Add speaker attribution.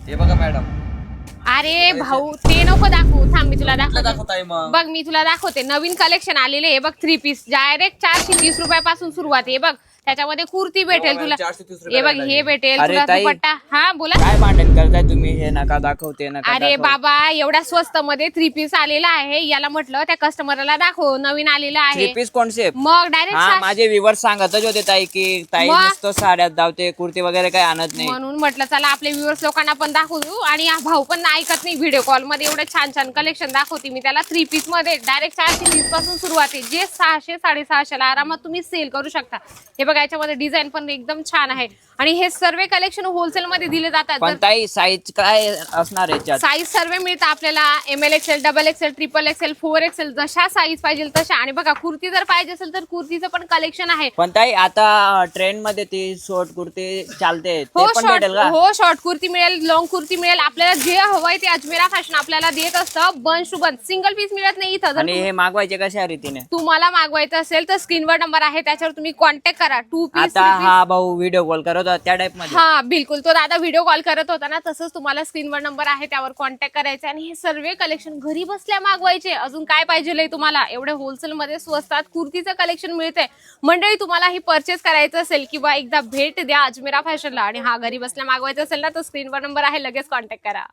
Speaker 1: हे बघा मॅडम.
Speaker 2: अरे भाऊ ते नको दाखवू, थांब मी तुला दाखवते.
Speaker 1: दाखवताय मग.
Speaker 2: बघ मी तुला दाखवते, नवीन कलेक्शन आलेले आहे बघ. 3 पीस डायरेक्ट 430 रुपयापासून सुरुवात आहे बघ. त्याच्यामध्ये कुर्ती भेटेल तुला,
Speaker 1: 430
Speaker 2: हे बघ हे भेटेल
Speaker 3: अरे
Speaker 2: तुला
Speaker 3: ताई,
Speaker 2: दुपट्टा. हा बोला.
Speaker 3: काय भांडण करताय तुम्ही? हे नका दाखवते नका
Speaker 2: अरे
Speaker 3: दाखव.
Speaker 2: बाबा एवढ्या स्वस्त मध्ये 3 पीस आलेला आहे, याला म्हटलं त्या कस्टमरला दाखव, नवीन आलेला आहे.
Speaker 3: 3 पीस कॉन्सेप्ट.
Speaker 2: मग
Speaker 3: हा
Speaker 2: डायरेक्ट
Speaker 3: माझे व्ह्यूअर्स सांगतच होते ताई की ताई
Speaker 2: मग?
Speaker 3: नुसतं साड्यात धावते, कुर्ती वगैरे काही आणत नाही.
Speaker 2: म्हणून म्हटलं चला आपले व्ह्युअर्स लोकांना पण दाखवू. आणि हा भाऊ पण ऐकत नाही, व्हिडिओ कॉल मध्ये एवढे छान छान कलेक्शन दाखवते मी त्याला. 3 पीस मध्ये डायरेक्ट 430 पासून सुरुवात आहे, जे 600 650 ला आरामात तुम्ही सेल करू शकता. हे बघा याच्यामध्ये डिझाईन पण एकदम छान आहे. आणि हे सर्व कलेक्शन होलसेल मध्ये दिले जातात.
Speaker 3: पण ताई साईज काय असणार याच्यात?
Speaker 2: साईज सर्व मिळतं आपल्याला, ML XL, XXL, XXL, 4XL, जशा साईज पाहिजे तशा. आणि बघा कुर्ती जर पाहिजे असेल तर कुर्तीचं पण कलेक्शन आहे.
Speaker 3: पण ताई आता ट्रेंड मध्ये ती शॉर्ट कुर्ती चालते, ते
Speaker 2: हो
Speaker 3: पण भेटेल का?
Speaker 2: हो शॉर्ट कुर्ती मिळेल, लॉंग कुर्ती मिळेल. आपल्याला जे हवंय ते अजमेरा फॅशन आपल्याला देत असतं. Bunch to bunch, single piece मिळत नाही इथं.
Speaker 3: आणि हे मागवायचे कशा रीतीने?
Speaker 2: तुम्हाला मागवायचं असेल तर स्क्रीनवर नंबर आहे, त्याच्यावर तुम्ही कॉन्टॅक्ट करा. 2 पीस
Speaker 3: आता हा भाऊ व्हिडिओ कॉल करत होता त्या टाइप मध्ये.
Speaker 2: हा बिलकुल, तो दादा व्हिडिओ कॉल करत होता ना, तसंच तुम्हाला स्क्रीनवर नंबर आहे त्यावर कॉन्टॅक्ट करायचा. आणि हे सर्व कलेक्शन घरी बसल्या मागवायचे. अजून काय पाहिजे तुम्हाला? एवढे होलसेल मध्ये स्वस्तात कुर्तीचं कलेक्शन मिळतंय. मंडळी तुम्हाला ही परचेस करायचं असेल किंवा एकदा भेट द्या अजमेरा फॅशनला, आणि हा घरी बसल्या मागवायचं असेल ना, तर स्क्रीनवर नंबर आहे, लगेच कॉन्टॅक्ट करा.